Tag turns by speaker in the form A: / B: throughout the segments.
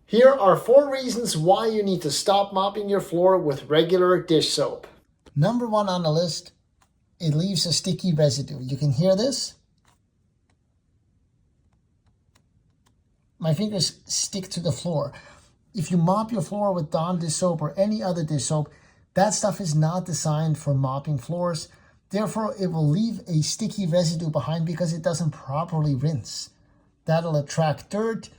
A: Here are 4 reasons why you need to stop mopping your floor with regular dish soap. Number 1 on the list, it leaves a sticky residue. You can hear this. My fingers stick to the floor. If you mop your floor with Dawn dish soap or any other dish soap, that stuff is not designed for mopping floors. Therefore, it will leave a sticky residue behind because it doesn't properly rinse. That'll attract dirt,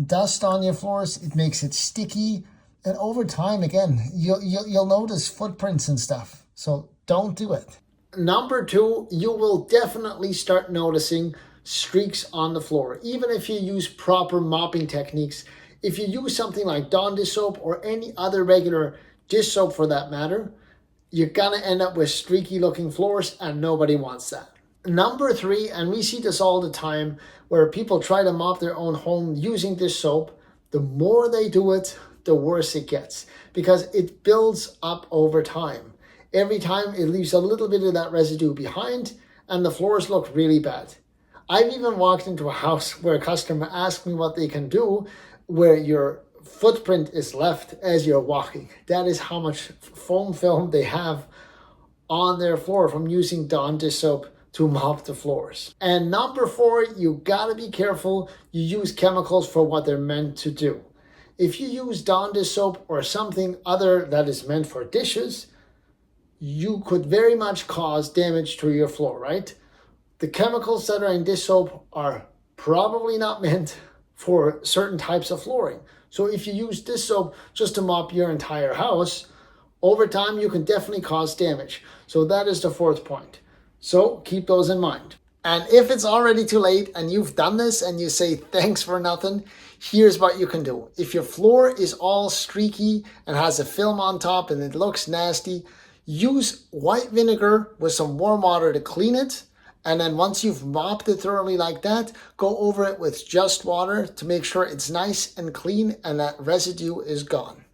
A: dust on your floors. It makes it sticky. And over time, again, you'll notice footprints and stuff. So don't do it. Number 2, you will definitely start noticing streaks on the floor. Even if you use proper mopping techniques, if you use something like Dawn dish soap or any other regular dish soap for that matter, you're gonna end up with streaky looking floors, and nobody wants that. Number 3, and we see this all the time, where people try to mop their own home using dish soap, the more they do it, the worse it gets, because it builds up over time. Every time it leaves a little bit of that residue behind, and the floors look really bad. I've even walked into a house where a customer asked me what they can do where your footprint is left as you're walking. That is how much foam film they have on their floor from using Dawn dish soap to mop the floors. And number 4, you gotta be careful you use chemicals for what they're meant to do. If you use Dawn dish soap or something other that is meant for dishes, you could very much cause damage to your floor, right? The chemicals that are in dish soap are probably not meant for certain types of flooring. So if you use dish soap just to mop your entire house, over time you can definitely cause damage. So that is the 4th point. So keep those in mind. And if it's already too late and you've done this and you say thanks for nothing, here's what you can do. If your floor is all streaky and has a film on top and it looks nasty, use white vinegar with some warm water to clean it. And then once you've mopped it thoroughly like that, go over it with just water to make sure it's nice and clean and that residue is gone.